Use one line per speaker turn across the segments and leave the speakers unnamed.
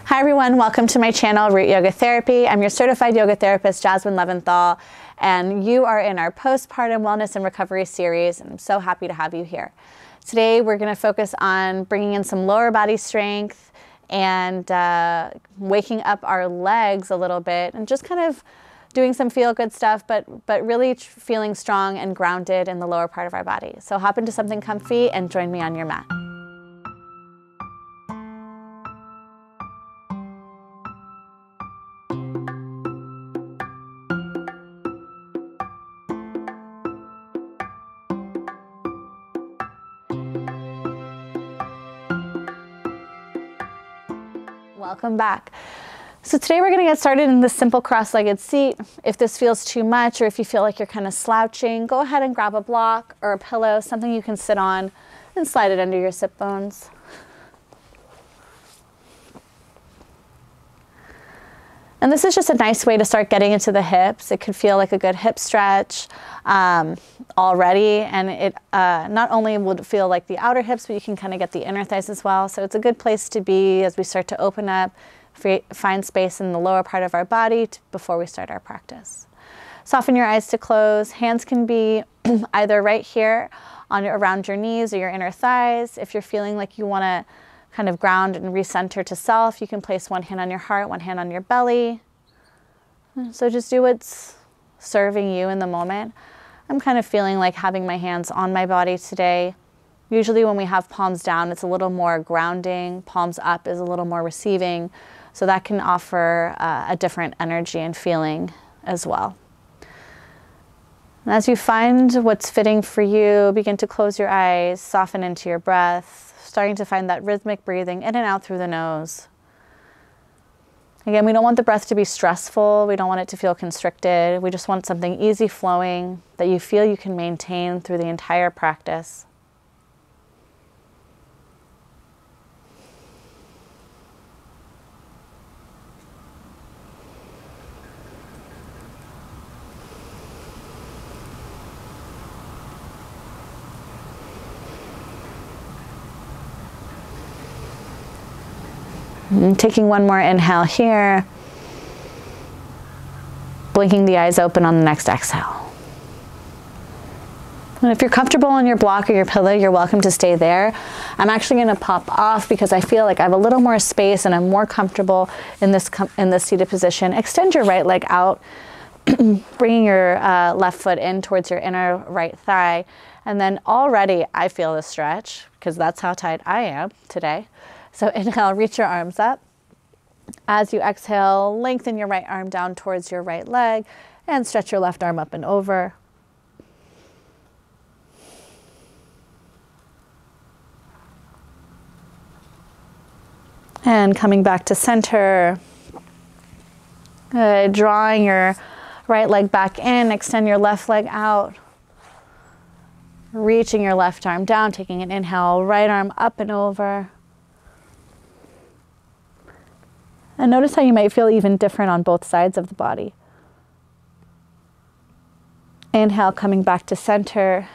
Hi everyone, welcome to my channel, Root Yoga Therapy. I'm your certified yoga therapist, Jasmine Leventhal, and you are in our Postpartum Wellness and Recovery series, and I'm so happy to have you here. Today we're going to focus on bringing in some lower body strength and waking up our legs a little bit and just kind of doing some feel-good stuff, but really feeling strong and grounded in the lower part of our body. So hop into something comfy and join me on your mat. Welcome back. So today we're going to get started in this simple cross-legged seat. If this feels too much or if you feel like you're kind of slouching, go ahead and grab a block or a pillow, something you can sit on, and slide it under your sit bones. And this is just a nice way to start getting into the hips. It could feel like a good hip stretch already, and it not only would feel like the outer hips, but you can kind of get the inner thighs as well. So it's a good place to be as we start to open up, find space in the lower part of our body before we start our practice. Soften your eyes to close. Hands can be either right here around your knees or your inner thighs. If you're feeling like you want to kind of ground and recenter to self, you can place one hand on your heart, one hand on your belly. So just do what's serving you in the moment. I'm kind of feeling like having my hands on my body today. Usually when we have palms down, it's a little more grounding. Palms up is a little more receiving. So that can offer a different energy and feeling as well. And as you find what's fitting for you, begin to close your eyes, soften into your breath, starting to find that rhythmic breathing in and out through the nose. Again, we don't want the breath to be stressful. We don't want it to feel constricted. We just want something easy flowing that you feel you can maintain through the entire practice. And taking one more inhale here, blinking the eyes open on the next exhale. And if you're comfortable on your block or your pillow, you're welcome to stay there. I'm actually going to pop off because I feel like I have a little more space and I'm more comfortable in this seated position. Extend your right leg out, bringing your left foot in towards your inner right thigh. And then already I feel the stretch because that's how tight I am today. So inhale, reach your arms up. As you exhale, lengthen your right arm down towards your right leg and stretch your left arm up and over. And coming back to center. Good. Drawing your right leg back in, extend your left leg out. Reaching your left arm down, taking an inhale, right arm up and over. And notice how you might feel even different on both sides of the body. Inhale, coming back to center,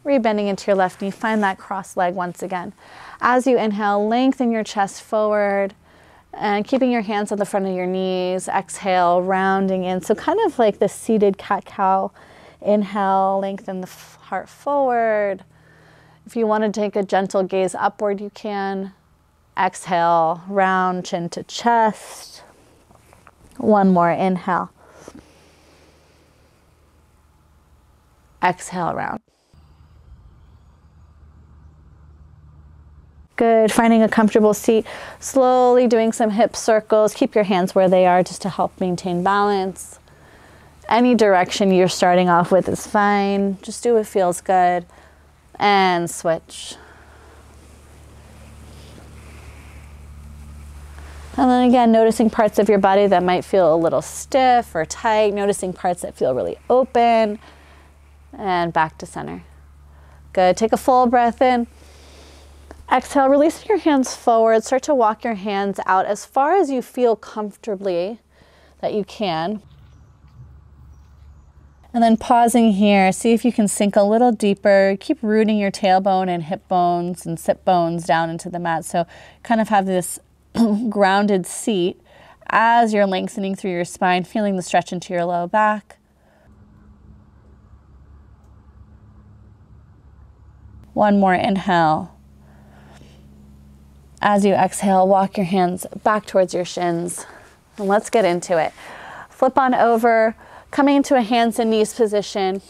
rebending into your left knee. Find that cross leg once again. As you inhale, lengthen your chest forward and keeping your hands on the front of your knees. Exhale, rounding in. So kind of like the seated cat-cow. Inhale, lengthen the heart forward. If you want to take a gentle gaze upward, you can. Exhale, round chin to chest. One more inhale. Exhale, round. Good. Finding a comfortable seat. Slowly doing some hip circles. Keep your hands where they are just to help maintain balance. Any direction you're starting off with is fine. Just do what feels good. And switch. And then again, noticing parts of your body that might feel a little stiff or tight, noticing parts that feel really open, and back to center. Good. Take a full breath in. Exhale, releasing your hands forward. Start to walk your hands out as far as you feel comfortably that you can. And then pausing here, see if you can sink a little deeper. Keep rooting your tailbone and hip bones and sit bones down into the mat. So kind of have this grounded seat as you're lengthening through your spine, feeling the stretch into your low back. One more inhale. As you exhale, walk your hands back towards your shins. And let's get into it. Flip on over, coming into a hands and knees position.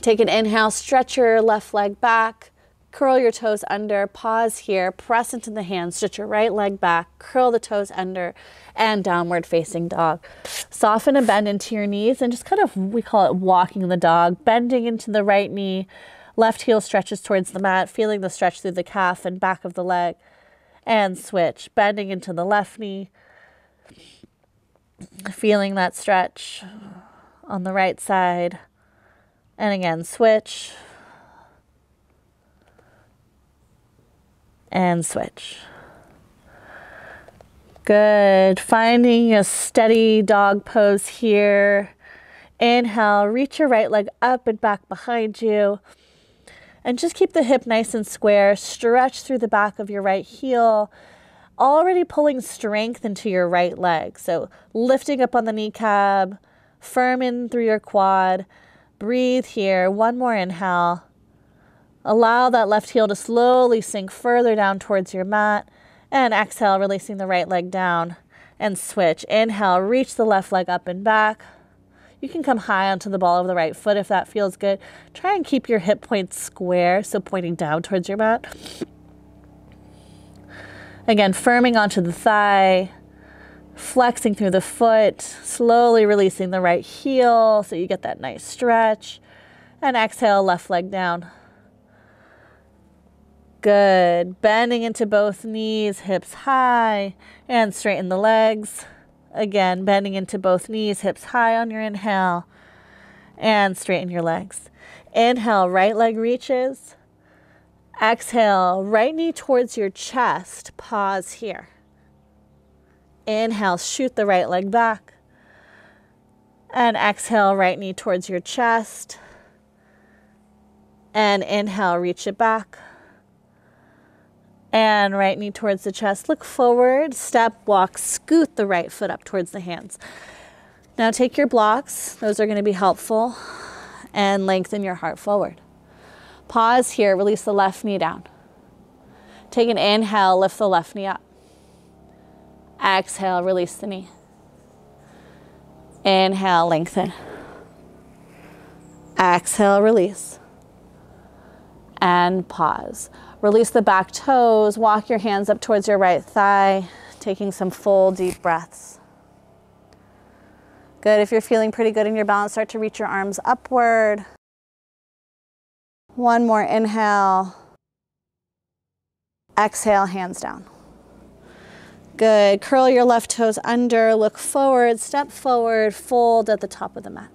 Take an inhale, stretch your left leg back, curl your toes under, pause here, press into the hands, stretch your right leg back, curl the toes under, and downward facing dog. Soften and bend into your knees and just kind of, we call it walking the dog, bending into the right knee, left heel stretches towards the mat, feeling the stretch through the calf and back of the leg, and switch, bending into the left knee, feeling that stretch on the right side, and again, switch, and switch. Good. Finding a steady dog pose here. Inhale, reach your right leg up and back behind you. And just keep the hip nice and square. Stretch through the back of your right heel. Already pulling strength into your right leg. So lifting up on the kneecap, firm in through your quad. Breathe here. One more inhale. Allow that left heel to slowly sink further down towards your mat. And exhale, releasing the right leg down. And switch. Inhale, reach the left leg up and back. You can come high onto the ball of the right foot if that feels good. Try and keep your hip points square, so pointing down towards your mat. Again, firming onto the thigh. Flexing through the foot, slowly releasing the right heel so you get that nice stretch. And exhale, left leg down. Good. Bending into both knees, hips high, and straighten the legs. Again, bending into both knees, hips high on your inhale, and straighten your legs. Inhale, right leg reaches. Exhale, right knee towards your chest. Pause here. Inhale, shoot the right leg back. And exhale, right knee towards your chest. And inhale, reach it back. And right knee towards the chest. Look forward, step, walk, scoot the right foot up towards the hands. Now take your blocks. Those are going to be helpful. And lengthen your heart forward. Pause here, release the left knee down. Take an inhale, lift the left knee up. Exhale, release the knee. Inhale, lengthen. Exhale, release. And pause. Release the back toes. Walk your hands up towards your right thigh, taking some full deep breaths. Good. If you're feeling pretty good in your balance, start to reach your arms upward. One more inhale. Exhale, hands down. Good. Curl your left toes under, look forward, step forward, fold at the top of the mat.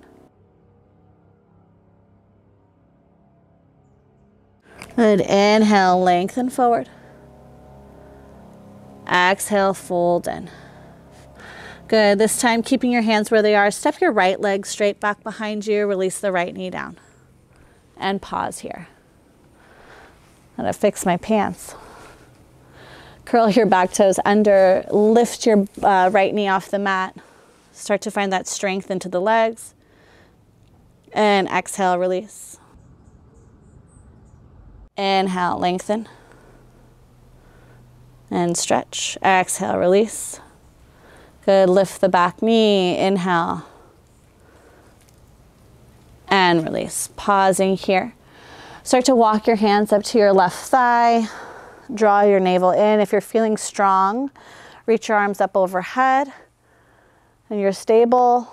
Good. Inhale, lengthen forward. Exhale, fold in. Good. This time, keeping your hands where they are, step your right leg straight back behind you, release the right knee down. And pause here. I'm gonna fix my pants. Curl your back toes under, lift your right knee off the mat. Start to find that strength into the legs. And exhale, release. Inhale, lengthen. And stretch. Exhale, release. Good, lift the back knee, inhale. And release. Pausing here. Start to walk your hands up to your left thigh. Draw your navel in. If you're feeling strong, reach your arms up overhead. And you're stable.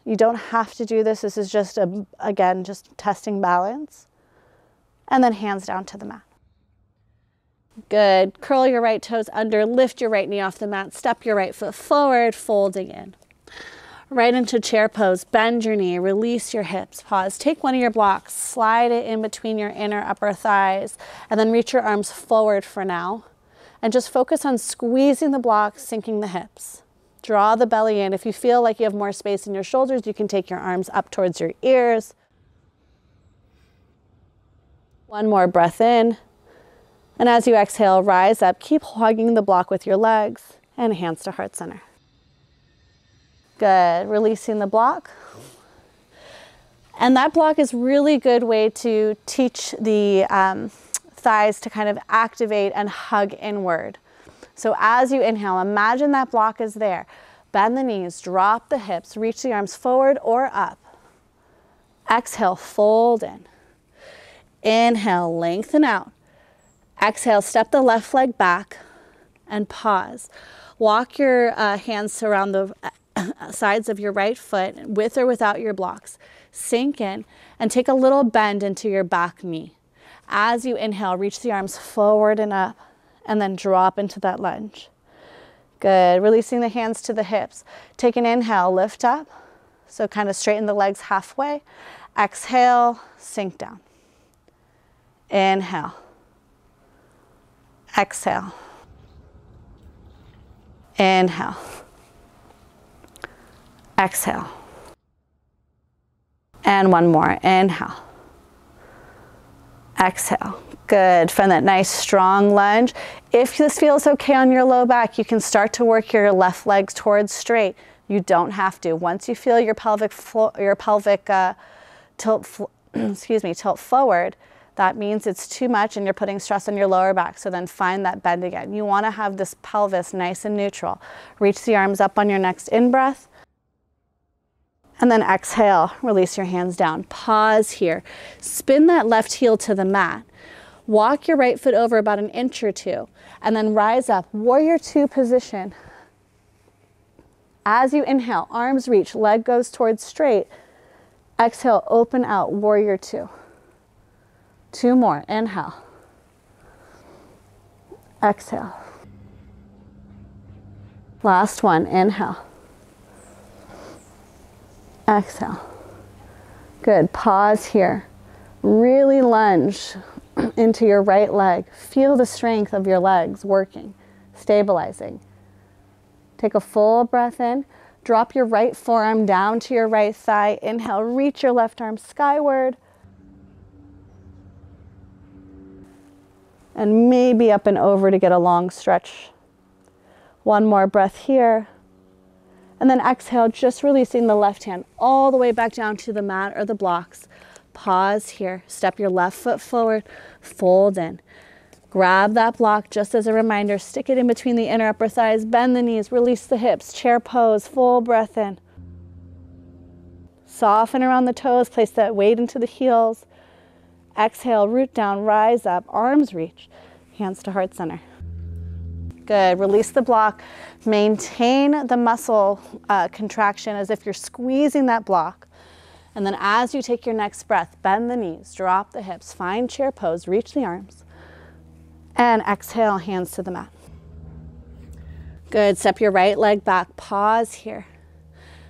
You don't have to do this. This is just, again, just testing balance. And then hands down to the mat. Good. Curl your right toes under, lift your right knee off the mat, step your right foot forward, folding in. Right into chair pose, bend your knee, release your hips, pause. Take one of your blocks, slide it in between your inner upper thighs, and then reach your arms forward for now. And just focus on squeezing the blocks, sinking the hips. Draw the belly in. If you feel like you have more space in your shoulders, you can take your arms up towards your ears. One more breath in. And as you exhale, rise up, keep hugging the block with your legs and hands to heart center. Good, releasing the block. And that block is really good way to teach the thighs to kind of activate and hug inward. So as you inhale, imagine that block is there. Bend the knees, drop the hips, reach the arms forward or up. Exhale, fold in. Inhale, lengthen out. Exhale, step the left leg back and pause. Walk your hands around the sides of your right foot with or without your blocks. Sink in and take a little bend into your back knee. As you inhale, reach the arms forward and up and then drop into that lunge. Good, releasing the hands to the hips. Take an inhale, lift up. So kind of straighten the legs halfway. Exhale, sink down. Inhale. Exhale. Inhale. Exhale. And one more, inhale. Exhale. Good, find that nice strong lunge. If this feels okay on your low back, you can start to work your left leg towards straight. You don't have to. Once you feel your pelvic tilt forward, that means it's too much and you're putting stress on your lower back. So then find that bend again. You want to have this pelvis nice and neutral. Reach the arms up on your next in-breath. And then exhale, release your hands down. Pause here. Spin that left heel to the mat. Walk your right foot over about an inch or two, and then rise up, warrior two position. As you inhale, arms reach, leg goes towards straight. Exhale, open out, warrior two. Two more, inhale. Exhale. Last one, inhale. Exhale. Good, pause here. Really lunge into your right leg. Feel the strength of your legs working, stabilizing. Take a full breath in. Drop your right forearm down to your right thigh. Inhale, reach your left arm skyward. And maybe up and over to get a long stretch. One more breath here. And then exhale, just releasing the left hand all the way back down to the mat or the blocks. Pause here. Step your left foot forward, fold in. Grab that block just as a reminder. Stick it in between the inner upper thighs. Bend the knees, release the hips. Chair pose, full breath in. Soften around the toes, place that weight into the heels. Exhale, root down, rise up, arms reach, hands to heart center. Good, release the block. Maintain the muscle contraction as if you're squeezing that block. And then as you take your next breath, bend the knees, drop the hips, find chair pose, reach the arms. And exhale, hands to the mat. Good, step your right leg back, pause here.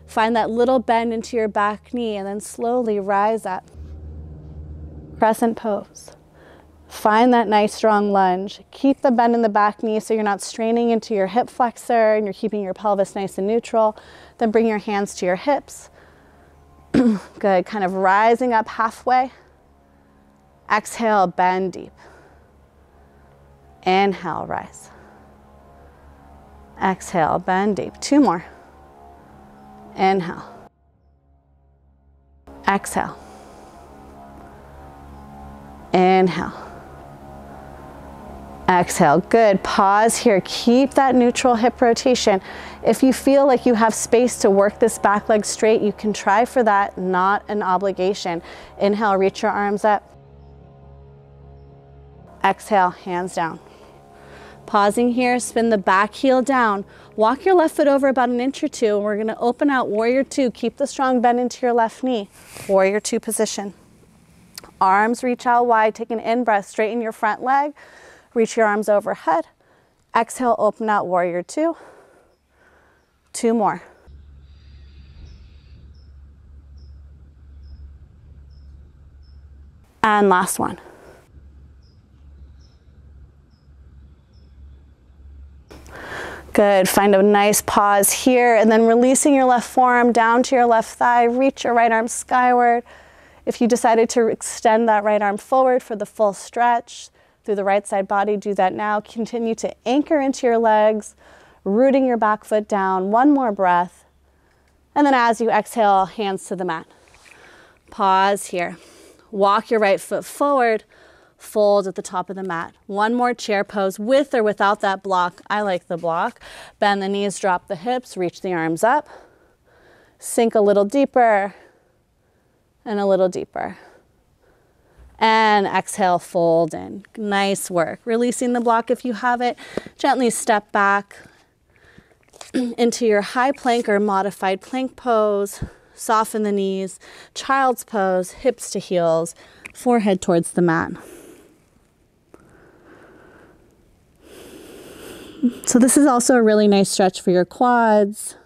Find that little bend into your back knee and then slowly rise up. Crescent pose. Find that nice strong lunge. Keep the bend in the back knee so you're not straining into your hip flexor and you're keeping your pelvis nice and neutral. Then bring your hands to your hips. Good, kind of rising up halfway. Exhale, bend deep. Inhale, rise. Exhale, bend deep. Two more. Inhale. Exhale. Inhale. Exhale. Good. Pause here. Keep that neutral hip rotation. If you feel like you have space to work this back leg straight, you can try for that, not an obligation. Inhale, reach your arms up. Exhale, hands down. Pausing here, spin the back heel down. Walk your left foot over about an inch or two, and we're going to open out warrior two. Keep the strong bend into your left knee. Warrior two position. Arms reach out wide. Take an in-breath. Straighten your front leg. Reach your arms overhead. Exhale, open out warrior two. Two more. And last one. Good, find a nice pause here and then releasing your left forearm down to your left thigh, reach your right arm skyward. If you decided to extend that right arm forward for the full stretch, through the right side body. Do that now. Continue to anchor into your legs, rooting your back foot down. One more breath. And then as you exhale, hands to the mat. Pause here. Walk your right foot forward, fold at the top of the mat. One more chair pose with or without that block. I like the block. Bend the knees, drop the hips, reach the arms up. Sink a little deeper and a little deeper. And exhale, fold in. Nice work. Releasing the block if you have it. Gently step back into your high plank or modified plank pose. Soften the knees. Child's pose, hips to heels, forehead towards the mat. So this is also a really nice stretch for your quads.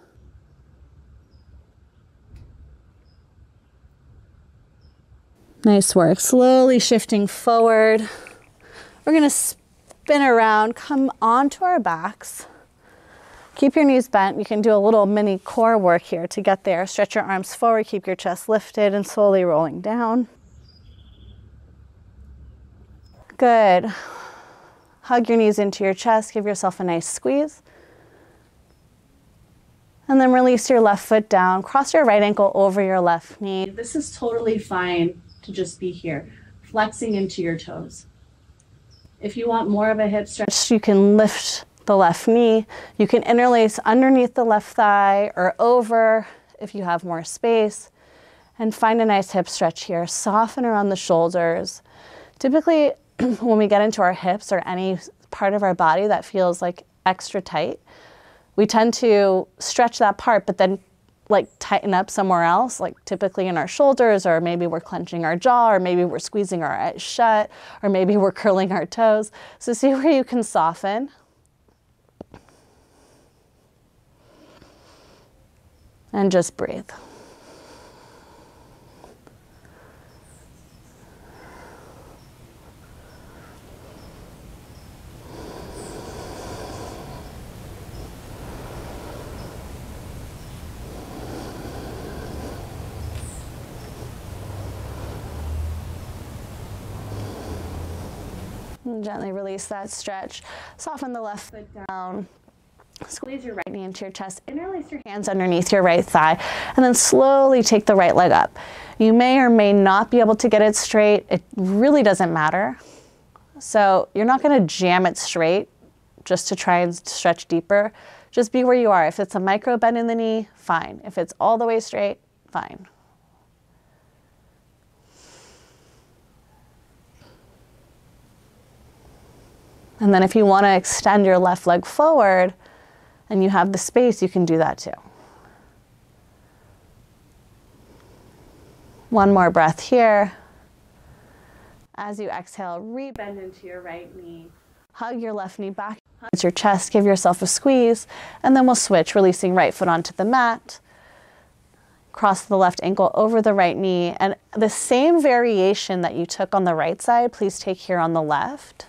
Nice work. Slowly shifting forward. We're going to spin around, come onto our backs. Keep your knees bent. You can do a little mini core work here to get there. Stretch your arms forward, keep your chest lifted and slowly rolling down. Good. Hug your knees into your chest. Give yourself a nice squeeze. And then release your left foot down. Cross your right ankle over your left knee. This is totally fine to just be here, flexing into your toes. If you want more of a hip stretch, you can lift the left knee. You can interlace underneath the left thigh or over if you have more space. And find a nice hip stretch here. Soften around the shoulders. Typically, when we get into our hips or any part of our body that feels like extra tight, we tend to stretch that part, but then like tighten up somewhere else, like typically in our shoulders, or maybe we're clenching our jaw, or maybe we're squeezing our eyes shut, or maybe we're curling our toes. So see where you can soften. And just breathe. And gently release that stretch. Soften the left foot down. Squeeze your right knee into your chest. Interlace your hands underneath your right thigh. And then slowly take the right leg up. You may or may not be able to get it straight. It really doesn't matter. So you're not going to jam it straight just to try and stretch deeper. Just be where you are. If it's a micro bend in the knee, fine. If it's all the way straight, fine. And then if you want to extend your left leg forward and you have the space, you can do that too. One more breath here. As you exhale, re-bend into your right knee. Hug your left knee back towards your chest. Give yourself a squeeze. And then we'll switch, releasing right foot onto the mat. Cross the left ankle over the right knee. And the same variation that you took on the right side, please take here on the left.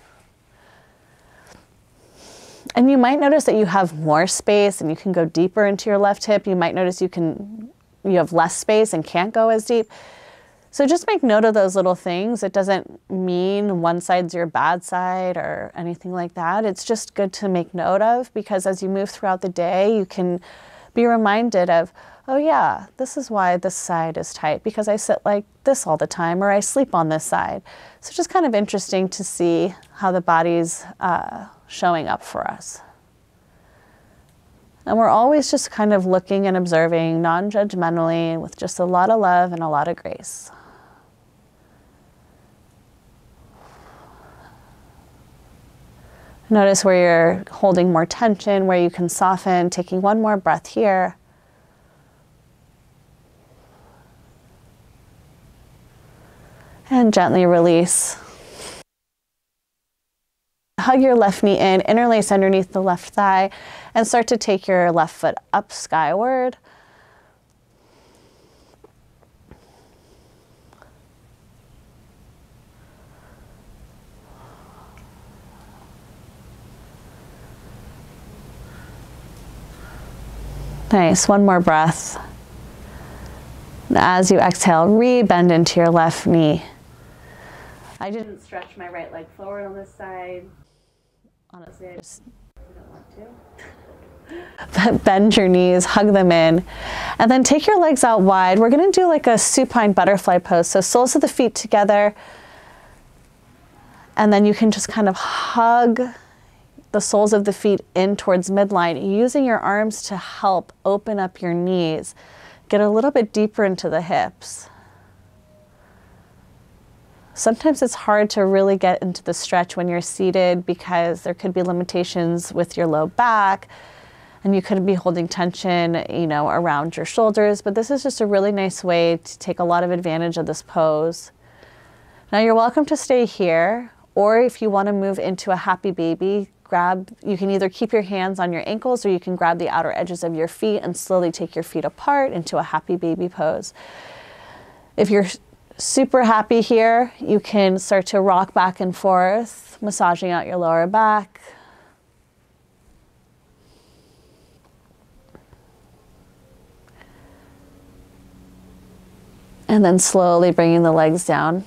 And you might notice that you have more space and you can go deeper into your left hip. You might notice you have less space and can't go as deep. So just make note of those little things. It doesn't mean one side's your bad side or anything like that. It's just good to make note of, because as you move throughout the day, you can be reminded of, oh yeah, this is why this side is tight, because I sit like this all the time, or I sleep on this side. So just kind of interesting to see how the body's showing up for us. And we're always just kind of looking and observing non-judgmentally with just a lot of love and a lot of grace. Notice where you're holding more tension, where you can soften, taking one more breath here. And gently release. Hug your left knee in, interlace underneath the left thigh, and start to take your left foot up skyward. Nice, one more breath. And as you exhale, re-bend into your left knee. I didn't stretch my right leg forward on this side. Honestly, I just don't want to. Bend your knees, hug them in, and then take your legs out wide. We're going to do like a supine butterfly pose. So soles of the feet together, and then you can just kind of hug the soles of the feet in towards midline, using your arms to help open up your knees. Get a little bit deeper into the hips. Sometimes it's hard to really get into the stretch when you're seated because there could be limitations with your low back and you could be holding tension, you know, around your shoulders, but this is just a really nice way to take a lot of advantage of this pose. Now you're welcome to stay here, or if you want to move into a happy baby, you can either keep your hands on your ankles or you can grab the outer edges of your feet and slowly take your feet apart into a happy baby pose. If you're super happy here, you can start to rock back and forth, massaging out your lower back. And then slowly bringing the legs down.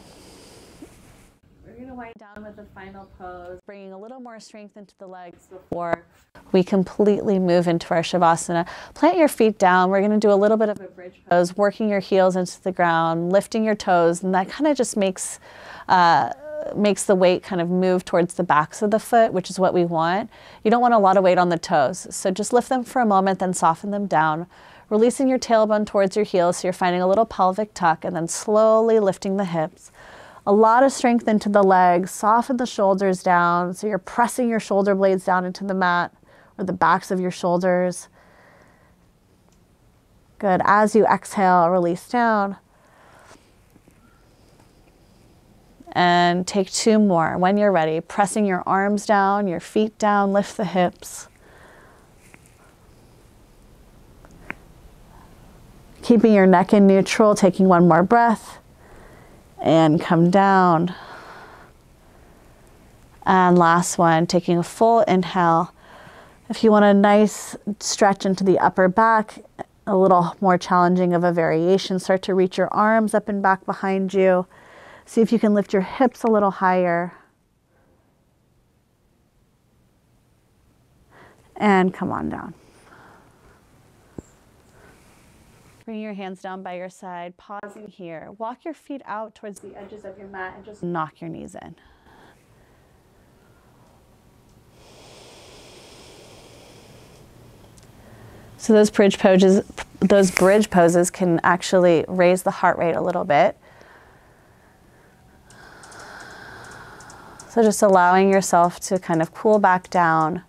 We're going to wind down with the final pose, bringing a little more strength into the legs before we completely move into our Shavasana. Plant your feet down. We're going to do a little bit of a bridge pose, working your heels into the ground, lifting your toes, and that kind of just makes the weight kind of move towards the backs of the foot, which is what we want. You don't want a lot of weight on the toes, so just lift them for a moment, then soften them down, releasing your tailbone towards your heels, so you're finding a little pelvic tuck, and then slowly lifting the hips. A lot of strength into the legs, soften the shoulders down, so you're pressing your shoulder blades down into the mat, or the backs of your shoulders. Good. As you exhale, release down. And take two more. When you're ready, pressing your arms down, your feet down, lift the hips. Keeping your neck in neutral, taking one more breath. And come down. And last one, taking a full inhale. If you want a nice stretch into the upper back, a little more challenging of a variation, start to reach your arms up and back behind you. See if you can lift your hips a little higher. And come on down. Bring your hands down by your side, pausing here. Walk your feet out towards the edges of your mat and just knock your knees in. So those bridge poses can actually raise the heart rate a little bit. So just allowing yourself to kind of cool back down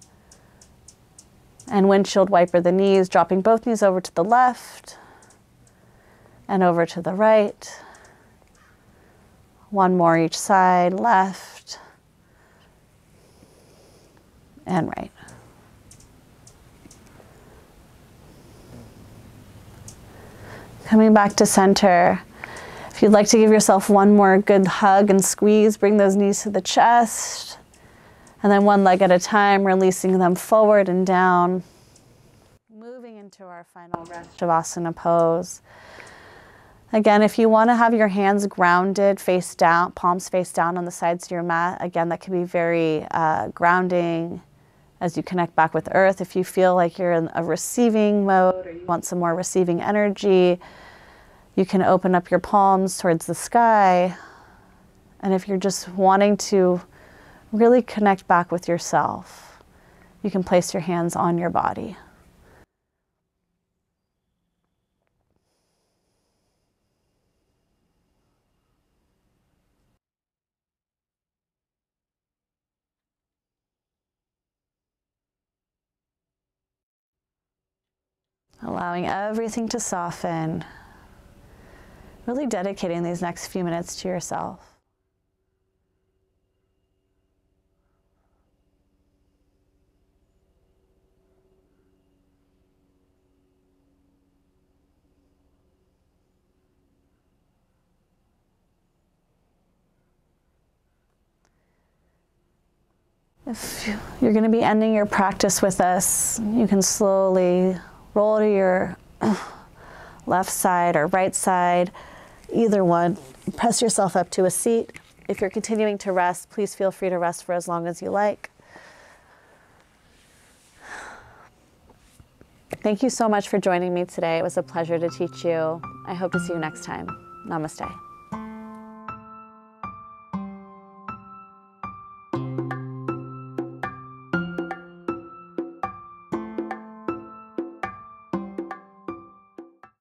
and windshield wiper the knees, dropping both knees over to the left and over to the right. One more each side, left and right. Coming back to center. If you'd like to give yourself one more good hug and squeeze, bring those knees to the chest. And then one leg at a time, releasing them forward and down. Moving into our final rest Shavasana pose. Again, if you want to have your hands grounded, face down, palms face down on the sides of your mat, again, that can be very grounding as you connect back with earth. If you feel like you're in a receiving mode or you want some more receiving energy, you can open up your palms towards the sky. And if you're just wanting to really connect back with yourself, you can place your hands on your body. Allowing everything to soften. Really dedicating these next few minutes to yourself. If you're going to be ending your practice with us, you can slowly roll to your left side or right side, either one. Press yourself up to a seat If you're continuing to rest, please feel free to rest for as long as you like. Thank you so much for joining me today. It was a pleasure to teach you. I hope to see you next time. Namaste.